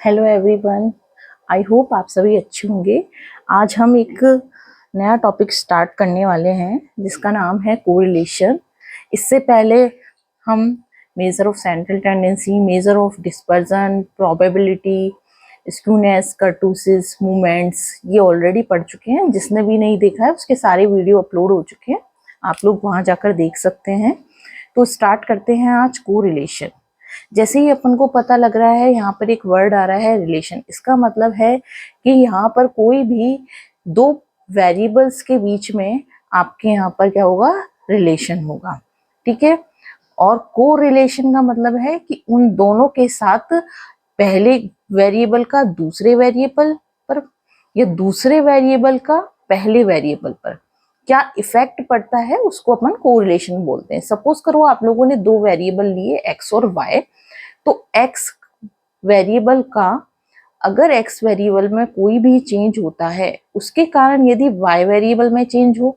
Hello everyone, I hope आप सभी अच्छे होंगे। आज हम एक नया टॉपिक स्टार्ट करने वाले हैं जिसका नाम है कोरिलेशन। इससे पहले हम measure of central tendency, measure of dispersion, probability, skewness, kurtosis, movements ये ऑलरेडी पढ़ चुके हैं। जिसने भी नहीं देखा है उसके सारे वीडियो अपलोड हो चुके हैं, आप लोग वहाँ जाकर देख सकते हैं। तो स्टार्ट करते हैं आज कोरिलेशन। जैसे ही अपन को पता लग रहा है यहाँ पर एक वर्ड आ रहा है रिलेशन, इसका मतलब है कि यहाँ पर कोई भी दो वेरिएबल्स के बीच में आपके यहाँ पर क्या होगा, रिलेशन होगा। ठीक है। और को रिलेशन का मतलब है कि उन दोनों के साथ पहले वेरिएबल का दूसरे वेरिएबल पर या दूसरे वेरिएबल का पहले वेरिएबल पर क्या इफेक्ट पड़ता है उसको अपन कोरिलेशन बोलते हैं। सपोज करो आप लोगों ने दो वेरिएबल लिए एक्स और वाई, तो एक्स वेरिएबल का अगर एक्स वेरिएबल में कोई भी चेंज होता है उसके कारण यदि वाई वेरिएबल में चेंज हो,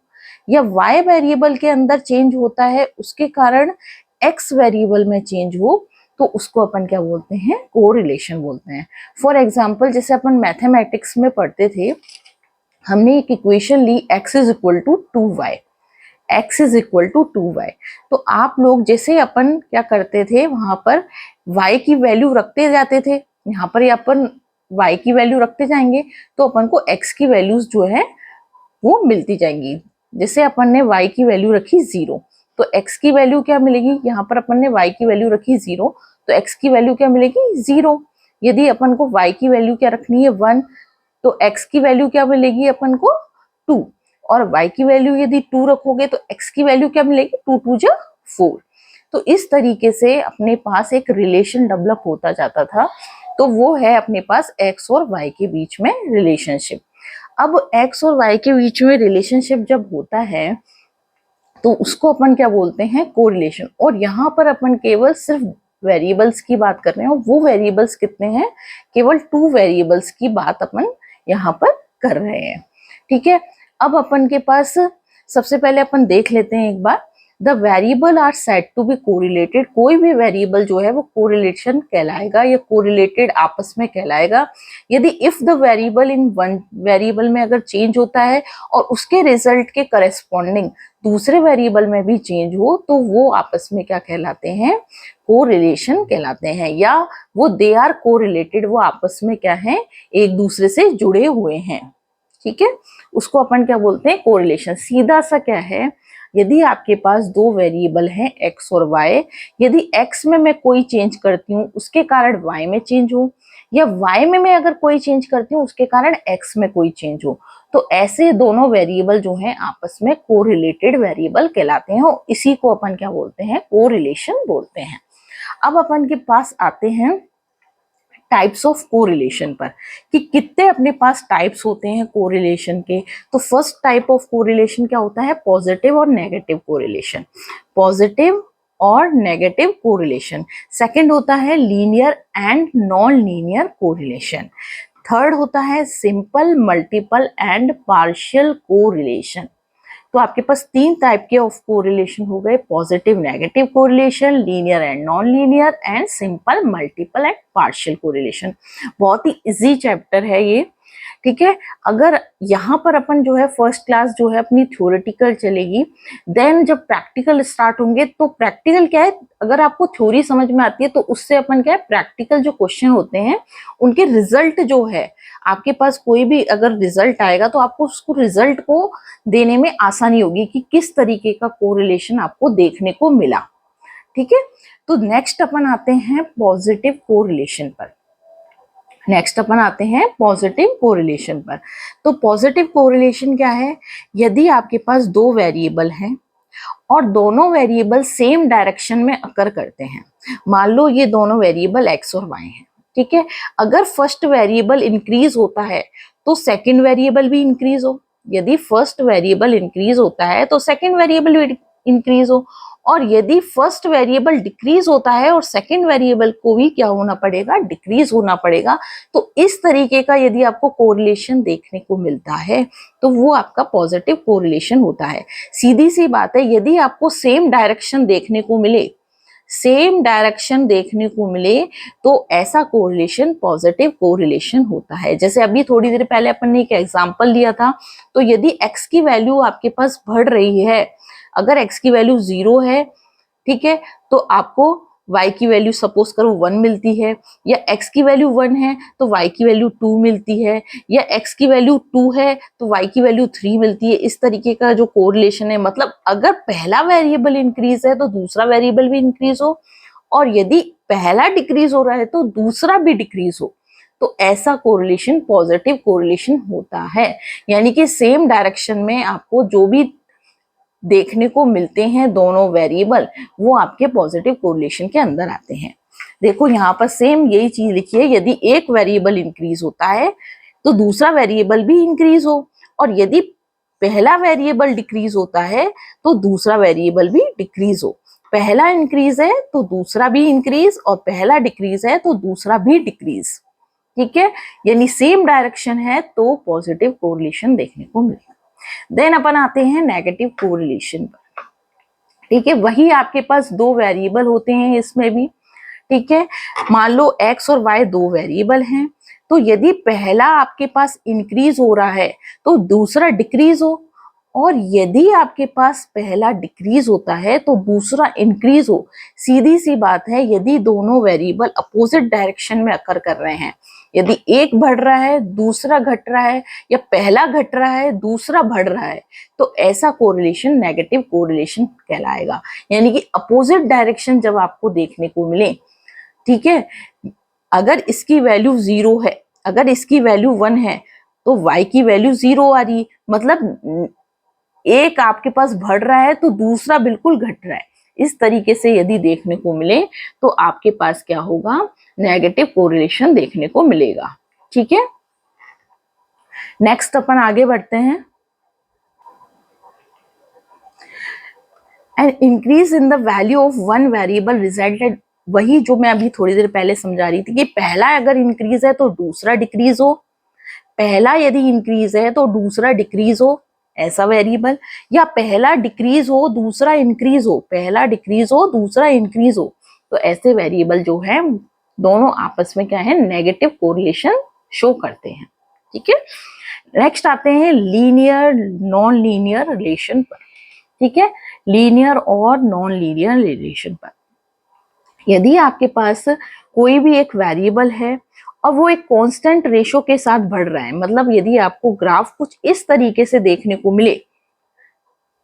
या वाई वेरिएबल के अंदर चेंज होता है उसके कारण एक्स वेरिएबल में चेंज हो, तो उसको अपन क्या बोलते हैं, कोरिलेशन बोलते हैं। फॉर एग्जाम्पल जैसे अपन मैथमेटिक्स में पढ़ते थे, हमने एक इक्वेशन ली x is equal to 2y, x is equal to 2y। तो आप लोग जैसे अपन क्या करते थे, वहां पर y की वैल्यू रखते जाते थे, यहाँ पर अपन y की वैल्यू रखते जाएंगे तो अपन को x की वैल्यूज जो है वो मिलती जाएंगी। जैसे अपन ने y की वैल्यू रखी 0, तो x की वैल्यू क्या मिलेगी, यहाँ पर अपन ने y की वैल्यू रखी 0, तो x की वैल्यू क्या मिलेगी 0। यदि अपन को y की वैल्यू क्या रखनी है 1, तो x की वैल्यू क्या मिलेगी अपन को 2, और y की वैल्यू यदि 2 रखोगे तो x की वैल्यू क्या मिलेगी 2 2 जा 4। तो इस तरीके से अपने पास एक रिलेशन डेवलप होता जाता था। तो वो है अपने पास x और y के बीच में रिलेशनशिप। अब x और y के बीच में रिलेशनशिप जब होता है तो उसको अपन क्या बोलते हैं, कोरिलेशन। और यहाँ पर अपन केवल सिर्फ वेरिएबल्स की बात कर रहे हैं, और वो वेरिएबल्स कितने हैं, केवल 2 वेरिएबल्स की बात अपन यहाँ पर कर रहे हैं। ठीक है। अब अपन के पास सबसे पहले अपन देख लेते हैं एक बार, the variable are said to be correlated. कोई भी वेरिएबल जो है वो कोरिलेशन कहलाएगा या कोरिलेटेड आपस में कहलाएगा यदि if the variable in one variable में अगर चेंज होता है और उसके रिजल्ट के करस्पॉन्डिंग दूसरे वेरिएबल में भी चेंज हो, तो वो आपस में क्या कहलाते हैं, कोरिलेशन कहलाते हैं, या वो दे आर कोरिलेटेड, वो आपस में क्या है, एक दूसरे से जुड़े हुए हैं। ठीक है। उसको अपन क्या बोलते हैं, कोरिलेशन। सीधा सा क्या है, यदि आपके पास दो वेरिएबल हैं x और y, यदि x में मैं कोई चेंज करती हूँ उसके कारण y में चेंज हो, या y में मैं अगर कोई चेंज करती हूँ उसके कारण x में कोई चेंज हो, तो ऐसे दोनों वेरिएबल जो हैं आपस में कोरिलेटेड वेरिएबल कहलाते हैं, और इसी को अपन क्या बोलते हैं, कोरिलेशन बोलते हैं। अब अपन के पास आते हैं टाइप्स ऑफ कोरिलेशन पर, कि कितने अपने पास टाइप्स होते हैं कोरिलेशन के। तो फर्स्ट टाइप ऑफ कोरिलेशन क्या होता है, पॉजिटिव और नेगेटिव कोरिलेशन। पॉजिटिव और नेगेटिव कोरिलेशन। सेकंड होता है linear and non linear correlation. Third होता है simple, multiple and partial correlation. तो आपके पास 3 टाइप के ऑफ कोरिलेशन हो गए, positive negative correlation, linear and non linear, and simple, multiple and partial correlation. बहुत ही इजी चैप्टर है ये। ठीक है। अगर यहाँ पर अपन जो है फर्स्ट क्लास जो है अपनी थ्योरेटिकल चलेगी, देन जब प्रैक्टिकल स्टार्ट होंगे, तो प्रैक्टिकल क्या है, अगर आपको थ्योरी समझ में आती है तो उससे अपन क्या है, प्रैक्टिकल जो क्वेश्चन होते हैं उनके रिजल्ट जो है, आपके पास कोई भी अगर रिजल्ट आएगा तो आपको उसको रिजल्ट को देने में आसानी होगी कि किस तरीके का कोरिलेशन आपको देखने को मिला। ठीक है। तो नेक्स्ट अपन आते हैं पॉजिटिव कोरिलेशन पर। नेक्स्ट अपन आते हैं पॉजिटिव कोरिलेशन पर। तो पॉजिटिव कोरिलेशन क्या है, यदि आपके पास दो वेरिएबल हैं और दोनों वेरिएबल सेम डायरेक्शन में अकर करते हैं, मान लो ये दोनों वेरिएबल x और y हैं। ठीक है। अगर फर्स्ट वेरिएबल इंक्रीज होता है तो सेकंड वेरिएबल भी इंक्रीज हो, यदि फर्स्ट वेरिएबल इंक्रीज होता है तो सेकंड वेरिएबल भी इंक्रीज हो, और यदि फर्स्ट वेरिएबल डिक्रीज होता है और सेकंड वेरिएबल को भी क्या होना पड़ेगा, डिक्रीज होना पड़ेगा। तो इस तरीके का यदि आपको कोरिलेशन देखने को मिलता है तो वो आपका पॉजिटिव कोरिलेशन होता है। सीधी सी बात है, यदि आपको सेम डायरेक्शन देखने को मिले, सेम डायरेक्शन देखने को मिले तो ऐसा कोरिलेशन पॉजिटिव कोरिलेशन होता है। जैसे अभी थोड़ी देर पहले अपन ने एक एग्जांपल लिया था, तो यदि x की वैल्यू आपके पास बढ़ रही है, अगर x की वैल्यू 0 है, ठीक है, तो आपको y की वैल्यू सपोज करो 1 मिलती है, या x की वैल्यू 1 है तो y की वैल्यू 2 मिलती है, या x की वैल्यू 2 है तो y की वैल्यू 3 मिलती है। इस तरीके का जो कोरिलेशन है, मतलब अगर पहला वेरिएबल इंक्रीज है तो दूसरा वेरिएबल भी इंक्रीज हो, और यदि पहला डिक्रीज हो रहा है तो दूसरा भी डिक्रीज हो, तो ऐसा कोरिलेशन पॉजिटिव कोरिलेशन होता है। यानी कि सेम डायरेक्शन में आपको जो भी देखने को मिलते हैं दोनों वेरिएबल, वो आपके पॉजिटिव कोरिलेशन के अंदर आते हैं। देखो यहाँ पर सेम यही चीज लिखी है, यदि एक वेरिएबल इंक्रीज होता है तो दूसरा वेरिएबल भी इंक्रीज हो, और यदि पहला वेरिएबल डिक्रीज होता है तो दूसरा वेरिएबल भी डिक्रीज हो। पहला इंक्रीज है तो दूसरा भी इंक्रीज, और पहला डिक्रीज है तो दूसरा भी डिक्रीज। ठीक है, यानी सेम डायरेक्शन है तो पॉजिटिव कोरिलेशन देखने को मिलेगा। देन अपन आते हैं नेगेटिव कोरिलेशन पर। ठीक है, वही आपके पास दो वेरिएबल होते हैं इसमें भी। ठीक है, मान लो x और y दो वेरिएबल हैं, तो यदि पहला आपके पास इंक्रीज हो रहा है तो दूसरा डिक्रीज हो, और यदि आपके पास पहला डिक्रीज होता है तो दूसरा इंक्रीज हो। सीधी सी बात है, यदि दोनों वेरिएबल अपोजिट डायरेक्शन में अकर कर रहे हैं, यदि एक बढ़ रहा है दूसरा घट रहा है, या पहला घट रहा है दूसरा बढ़ रहा है, तो ऐसा कोरिलेशन नेगेटिव कोरिलेशन कहलाएगा। यानी कि अपोजिट डायरेक्शन जब आपको देखने को मिले, ठीक है, अगर इसकी वैल्यू 0 है, अगर इसकी वैल्यू 1 है, तो y की वैल्यू 0 आ रही, मतलब एक आपके पास बढ़ रहा है तो दूसरा बिल्कुल घट रहा है। इस तरीके से यदि देखने को मिले तो आपके पास क्या होगा, नेगेटिव कोरिलेशन देखने को मिलेगा। ठीक है, नेक्स्ट अपन आगे बढ़ते हैं। And increase in the value of one variable resulted, वही जो मैं अभी थोड़ी देर पहले समझा रही थी कि पहला अगर इंक्रीज है तो दूसरा डिक्रीज हो, पहला यदि इंक्रीज है तो दूसरा डिक्रीज हो, ऐसा वेरिएबल, या पहला डिक्रीज हो दूसरा इंक्रीज हो, पहला डिक्रीज हो दूसरा इंक्रीज हो, तो ऐसे वेरिएबल जो है दोनों आपस में क्या है, नेगेटिव कोरिलेशन शो करते हैं। ठीक है, नेक्स्ट आते हैं लीनियर नॉन लीनियर रिलेशन पर। ठीक है, लीनियर और नॉन लीनियर रिलेशन पर, यदि आपके पास कोई भी एक वेरिएबल है और वो एक कांस्टेंट रेशो के साथ बढ़ रहा है, मतलब यदि आपको ग्राफ कुछ इस तरीके से देखने को मिले,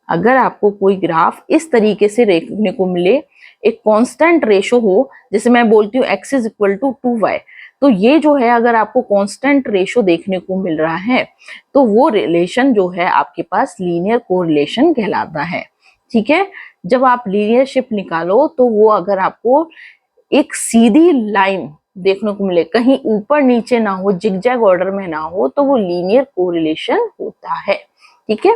अगर आपको कोई ग्राफ इस तरीके से देखने को मिले, एक कांस्टेंट रेशो हो, जैसे मैं बोलती हूँ x is equal to 2y, तो ये जो है अगर आपको कांस्टेंट रेशो देखने को मिल रहा है तो वो रिलेशन जो है आपके पास लीनियर कोरिलेशन कहलाता है। ठीक है, जब आप लीनियरशिप निकालो तो वो अगर आपको एक सीधी लाइन देखने को मिले, कहीं ऊपर नीचे ना हो, जिगजैग ऑर्डर में ना हो, तो वो लीनियर कोरिलेशन होता है। ठीक है,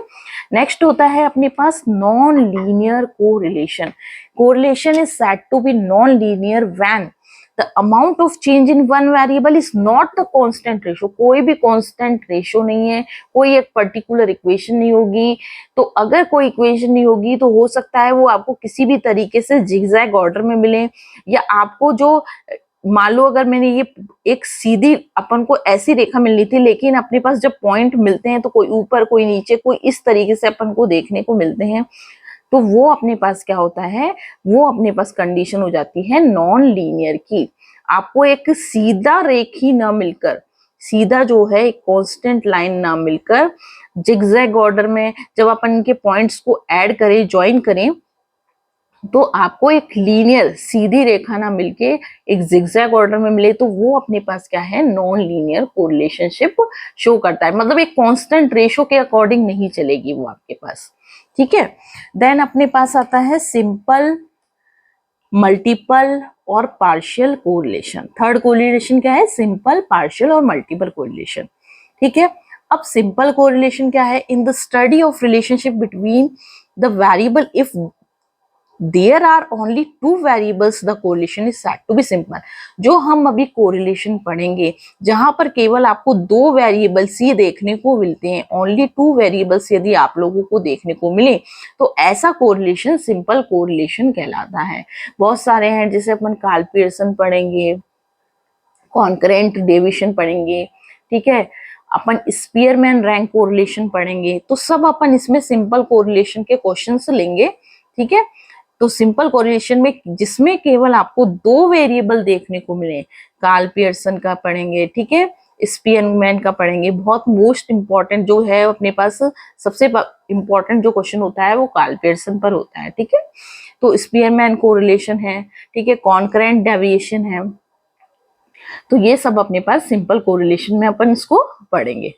नेक्स्ट होता है अपने पास non linear correlation. Correlation is said to be non linear when the amount of change in one variable is not the constant ratio. कोई भी कांस्टेंट रेशो नहीं है, कोई एक पर्टिकुलर इक्वेशन नहीं होगी, तो अगर कोई इक्वेशन नहीं होगी तो हो सकता है वो आपको किसी भी तरीके से जिगजैग ऑर्डर में मिले, या आपको जो मान लो अगर मैंने ये एक सीधी अपन को ऐसी रेखा मिलनी थी, लेकिन अपने पास जब पॉइंट मिलते हैं तो कोई ऊपर कोई नीचे कोई इस तरीके से अपन को देखने को मिलते हैं, तो वो अपने पास क्या होता है, वो अपने पास कंडीशन हो जाती है नॉन लीनियर की। आपको एक सीधा रेखी ना मिलकर, सीधा जो है एक कांस्टेंट लाइन ना मिलकर, जिगजैग ऑर्डर में जब अपन इनके पॉइंट्स को ऐड करें, ज्वाइन करें, तो आपको एक लीनियर सीधी रेखा ना मिलके एक जिगजैग ऑर्डर में मिले, तो वो अपने पास क्या है, नॉन लीनियर कोरिलेशनशिप शो करता है। मतलब एक कांस्टेंट रेशो के अकॉर्डिंग नहीं चलेगी वो आपके पास। ठीक है, देन अपने पास आता है सिंपल, मल्टीपल और पार्शियल कोरिलेशन। थर्ड कोरिलेशन क्या है, सिंपल, पार्शियल और मल्टीपल कोरिलेशन। ठीक है, अब सिंपल कोरिलेशन क्या है, in the study of relationship between the variable if there are only two variables the correlation is said to be simple. जो हम अभी कोरिलेशन पढ़ेंगे जहां पर केवल आपको दो वेरिएबल्स ही देखने को मिलते हैं, ओनली टू वेरिएबल्स यदि आप लोगों को देखने को मिले तो ऐसा कोरिलेशन सिंपल कोरिलेशन कहलाता है। बहुत सारे हैं, जैसे अपन कार्ल पियर्सन पढ़ेंगे, कॉन्करेंट डेविएशन पढ़ेंगे, ठीक है, अपन स्पीयरमैन रैंक कोरिलेशन पढ़ेंगे, तो सब अपन इसमें सिंपल कोरिलेशन के क्वेश्चंस लेंगे, ठीक है। तो सिंपल कोरिलेशन में जिसमें केवल आपको दो वेरिएबल देखने को मिले, कार्ल पियर्सन का पढ़ेंगे, ठीक है, स्पीयरमैन का पढ़ेंगे। बहुत मोस्ट इंपॉर्टेंट जो है अपने पास, सबसे इंपॉर्टेंट जो क्वेश्चन होता है वो कार्ल पियर्सन पर होता है, ठीक है। तो स्पीयरमैन कोरिलेशन है, ठीक है, कॉन्करेंट डेविएशन है, तो ये सब अपने पास सिंपल कोरिलेशन में अपन इसको पढ़ेंगे।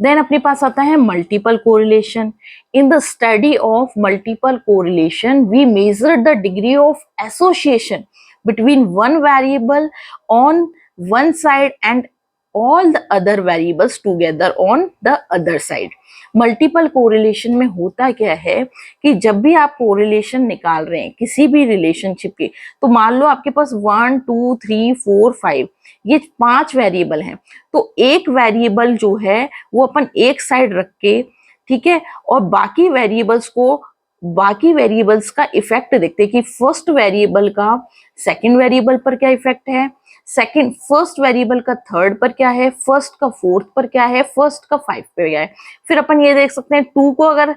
देन अपने पास आता है multiple correlation. In the study of multiple correlation we measure the degree of association between one variable on one side and all the other variables together on the other side। Multiple correlation में होता क्या है कि जब भी आप correlation निकाल रहे हैं किसी भी रिलेशनशिप के, तो मान लो आपके पास 1 2 3 4 5 ये 5 वेरिएबल हैं, तो एक वेरिएबल जो है वो अपन एक साइड रख के, ठीक है, और बाकी वेरिएबल्स का इफेक्ट देखते हैं कि फर्स्ट वेरिएबल का सेकंड वेरिएबल पर क्या इफेक्ट है, सेकंड फर्स्ट वेरिएबल का थर्ड पर क्या है, फर्स्ट का फोर्थ पर क्या है, फर्स्ट का 5 पे क्या है। फिर अपन ये देख सकते हैं 2 को अगर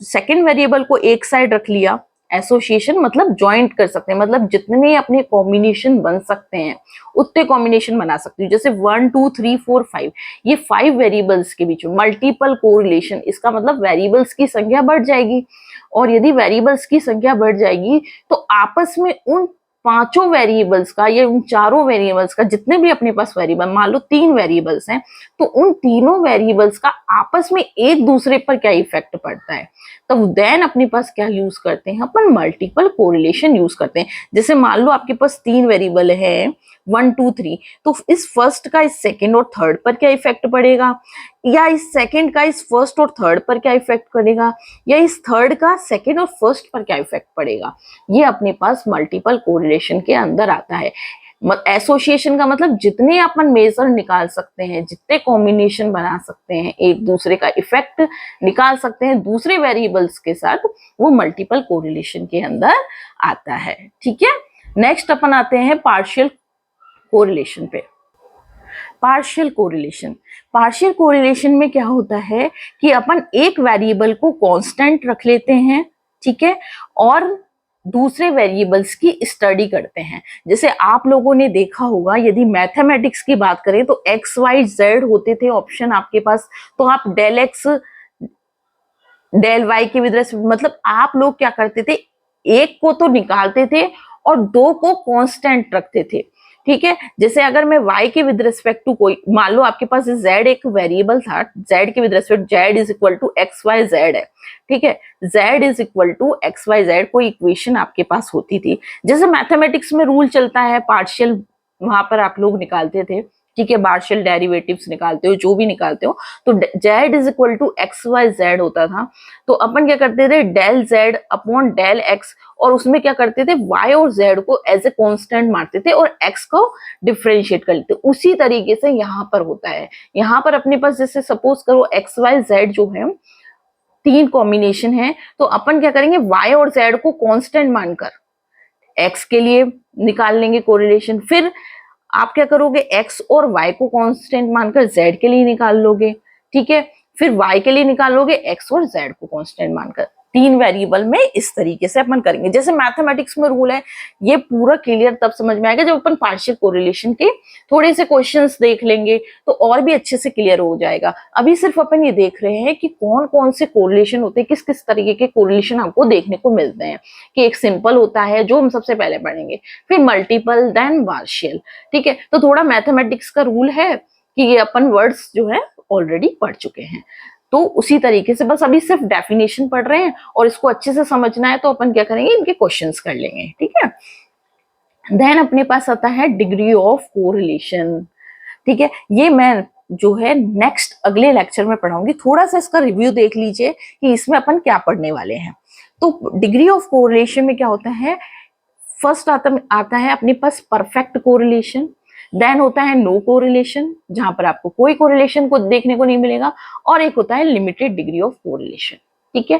सेकंड वेरिएबल को एक साइड रख लिया, एसोसिएशन मतलब ज्वाइंट कर सकते हैं, मतलब जितने अपने कॉम्बिनेशन बन सकते हैं उतने कॉम्बिनेशन बना सकते हैं। जैसे 1 2 3 4 5 ये 5 वेरिएबल्स के बीच में मल्टीपल कोरिलेशन, इसका मतलब वेरिएबल्स की संख्या बढ़ जाएगी, और यदि वेरिएबल्स की संख्या बढ़ जाएगी तो आपस में उन पांचों वेरिएबल्स का या उन चारों वेरिएबल्स का, जितने भी अपने पास वेरिएबल, मान लो 3 वेरिएबल्स हैं, तो उन तीनों वेरिएबल्स का आपस में एक दूसरे पर क्या इफेक्ट पड़ता है, तब देन अपने पास क्या यूज करते हैं, अपन मल्टीपल कोरिलेशन यूज करते हैं। जैसे मान लो आपके पास 3 वेरिएबल है 1 2 3, तो इस फर्स्ट का इस सेकंड और थर्ड पर क्या इफेक्ट पड़ेगा, या इस सेकंड का इस फर्स्ट और थर्ड पर क्या इफेक्ट पड़ेगा, या इस थर्ड का सेकंड और फर्स्ट पर क्या इफेक्ट पड़ेगा, ये अपने पास मल्टीपल कोरिलेशन के अंदर आता है। एसोसिएशन का मतलब जितने अपन मेजर निकाल सकते हैं, जितने कॉम्बिनेशन बना सकते हैं, एक दूसरे का इफेक्ट निकाल सकते हैं दूसरे वेरिएबल्स के साथ, वो मल्टीपल कोरिलेशन के अंदर आता है, ठीक है। नेक्स्ट अपन आते हैं पार्शियल कोरिलेशन पे। पार्शियल कोरिलेशन में क्या होता है कि अपन एक वेरिएबल को कांस्टेंट रख लेते हैं, ठीक है, और दूसरे वेरिएबल्स की स्टडी करते हैं। जैसे आप लोगों ने देखा होगा, यदि मैथमेटिक्स की बात करें तो एक्स वाई जेड होते थे ऑप्शन आपके पास, तो आप डेल एक्स डेल वाई के विद रेस्पेक्ट, मतलब आप लोग क्या करते थे, एक को तो निकालते थे और दो को कांस्टेंट रखते थे, ठीक है। जैसे अगर मैं y के विद रिस्पेक्ट टू कोई, मान लो आपके पास z एक वेरिएबल था, z के with respect z is equal to x y z है, ठीक है, z is equal to x y z कोई इक्वेशन आपके पास होती थी। जैसे मैथमेटिक्स में रूल चलता है पार्शियल, वहां पर आप लोग निकालते थे, ठीक है, पार्शियल डेरिवेटिव्स निकालते हो, जो भी निकालते हो, तो z is equal to x y z होता था। तो अपन क्या करते थे, del z upon del x, और उसमें क्या करते थे, y और z को एज ए कांस्टेंट मारते थे और x को डिफरेंशिएट कर लेते। उसी तरीके से यहाँ पर होता है। यहाँ पर अपने पास जैसे सपोज करो x y z जो है 3 कॉम्बिनेशन है, तो अपन क्या करेंगे, y और z को कांस्टेंट मानकर x के लिए निकाल लेंगे कोरिलेशन, फिर आप क्या करोगे, x और y को कांस्टेंट मानकर z के लिए निकाल लोगे, ठीक है, फिर y के लिए निकालोगे x और z को कांस्टेंट मानकर। 3 वेरिएबल में इस तरीके से अपन करेंगे। जैसे मैथमेटिक्स में रूल है, ये पूरा क्लियर तब समझ में आएगा जब अपन पार्शियल कोरिलेशन के थोड़े से क्वेश्चंस देख लेंगे, तो और भी अच्छे से क्लियर हो जाएगा। अभी सिर्फ अपन ये देख रहे हैं कि कौन कौन से कोरिलेशन होते हैं, किस किस तरीके के कोरिलेशन हमको देखने को मिलते हैं, कि एक सिंपल होता है जो हम सबसे पहले पढ़ेंगे, फिर मल्टीपल, देन पार्शियल, ठीक है। तो थोड़ा मैथमेटिक्स का रूल है कि ये अपन वर्ड्स जो है ऑलरेडी पढ़ चुके हैं, तो उसी तरीके से बस अभी सिर्फ डेफिनेशन पढ़ रहे हैं, और इसको अच्छे से समझना है तो अपन क्या करेंगे, इनके क्वेश्चंस कर लेंगे, ठीक है। देन अपने पास आता है डिग्री ऑफ कोरिलेशन, ठीक है, ये मैं जो है नेक्स्ट अगले लेक्चर में पढ़ाऊंगी। थोड़ा सा इसका रिव्यू देख लीजिए कि इसमें अपन क्या पढ़ने वाले हैं। तो डिग्री ऑफ कोरिलेशन में क्या होता है, फर्स्ट आता है अपने पास परफेक्ट कोरिलेशन, देन होता है नो कोरिलेशन जहां पर आपको कोई कोरिलेशन को देखने को नहीं मिलेगा, और एक होता है लिमिटेड डिग्री ऑफ कोरिलेशन। ठीक है,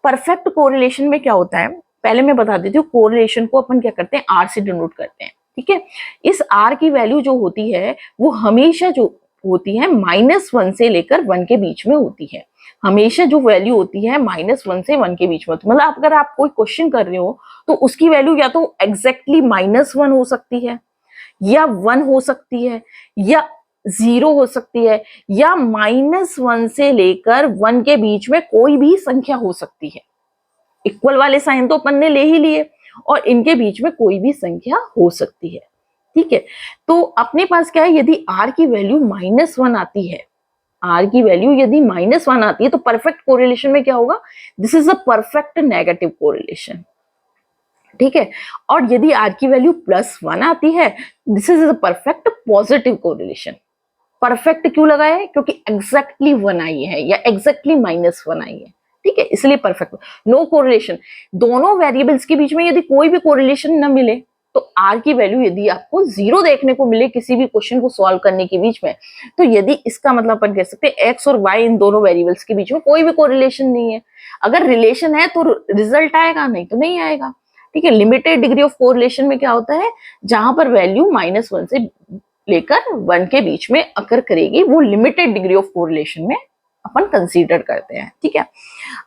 परफेक्ट कोरिलेशन में क्या होता है, पहले मैं बता देती हूँ, कोरिलेशन को अपन क्या करते हैं, आर से डिनोट करते हैं। ठीक है, इस आर की वैल्यू जो होती है वो हमेशा जो होती है -1 से लेकर 1 के बीच में होती है। हमेशा जो वैल्यू होती है -1 से 1 के बीच में होती है। मतलब अगर आप कोई क्वेश्चन कर रहे हो तो उसकी वैल्यू या तो एग्जैक्टली -1 हो सकती है, या 1 हो सकती है, या 0 हो सकती है, या -1 से लेकर 1 के बीच में कोई भी संख्या हो सकती है। इक्वल वाले साइन तो अपन ने ले ही लिए, और इनके बीच में कोई भी संख्या हो सकती है। ठीक है, तो अपने पास क्या है, यदि r की वैल्यू -1 आती है, r की वैल्यू यदि -1 आती है तो परफेक्ट कोरिलेशन में क्या होगा, this is a perfect negative correlation. ठीक है, और यदि r की वैल्यू +1 आती है, this is a perfect positive correlation. Perfect क्यों लगाया है, क्योंकि एग्जैक्टली 1 आई है या एग्जैक्टली -1 आई है। ठीक है, इसलिए परफेक्ट। नो कोरिलेशन, दोनों वेरिएबल्स के बीच में यदि कोई भी कोरिलेशन न मिले, तो r की वैल्यू यदि आपको 0 देखने को मिले किसी भी क्वेश्चन को सॉल्व करने के बीच में, तो यदि इसका मतलब अपन कह सकते हैं x और y इन दोनों वेरिएबल्स के बीच में कोई भी कोरिलेशन नहीं है। अगर रिलेशन है तो रिजल्ट आएगा, नहीं तो नहीं आएगा। ठीक है, लिमिटेड डिग्री ऑफ कोरिलेशन में क्या होता है, जहां पर वैल्यू -1 से लेकर 1 के बीच में अकर करेगी, वो लिमिटेड डिग्री ऑफ कोरिलेशन में अपन कंसीडर करते हैं। ठीक है,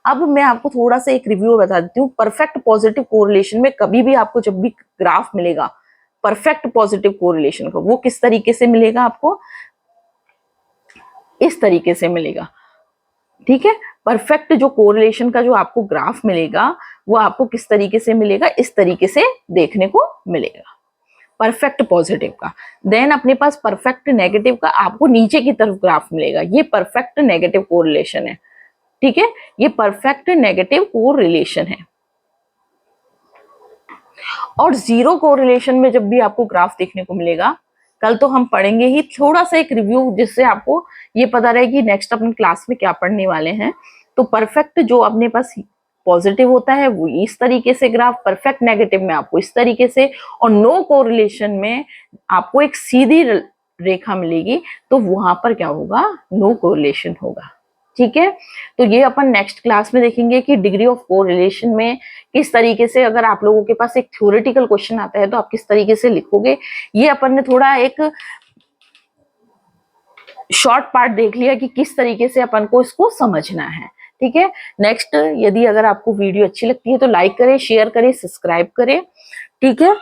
अब मैं आपको थोड़ा सा एक रिव्यू बता देती हूँ। परफेक्ट पॉजिटिव कोरिलेशन में कभी भी आपको जब भी ग्राफ मिलेगा परफेक्ट पॉजिटिव कोरिलेशन का, वो किस तरीके से मिलेगा आपको, इस तरीके से मिलेगा। ठीक है, परफेक्ट जो कोरिलेशन का जो आपको ग्राफ मिलेगा वो आपको किस तरीके से मिलेगा, इस तरीके से देखने को मिलेगा, परफेक्ट पॉजिटिव का। देन अपने पास परफेक्ट नेगेटिव का आपको नीचे की तरफ ग्राफ मिलेगा, ये परफेक्ट नेगेटिव कोरिलेशन है। ठीक है, ये परफेक्ट नेगेटिव कोरिलेशन है। और 0 कोरिलेशन में जब भी आपको ग्राफ देखने को मिलेगा, कल तो हम पढ़ेंगे ही, थोड़ा सा एक रिव्यू जिससे आपको ये पता रहे कि नेक्स्ट अपन क्लास में क्या पढ़ने वाले हैं। तो परफेक्ट जो अपने पास पॉजिटिव होता है वो इस तरीके से ग्राफ, परफेक्ट नेगेटिव में आपको इस तरीके से, और नो कोरिलेशन में आपको एक सीधी रेखा मिलेगी, तो वहां पर क्या होगा, नो कोरिलेशन होगा। ठीक है, तो ये अपन नेक्स्ट क्लास में देखेंगे कि डिग्री ऑफ कोरिलेशन में किस तरीके से, अगर आप लोगों के पास एक थ्योरेटिकल क्वेश्चन आता है तो आप किस तरीके से लिखोगे। ये अपन ने थोड़ा एक शॉर्ट पार्ट देख लिया कि किस तरीके से अपन को इसको समझना है। ठीक है, नेक्स्ट यदि अगर आपको वीडियो अच्छी लगती है तो लाइक करें, शेयर करें, सब्सक्राइब करें। ठीक है,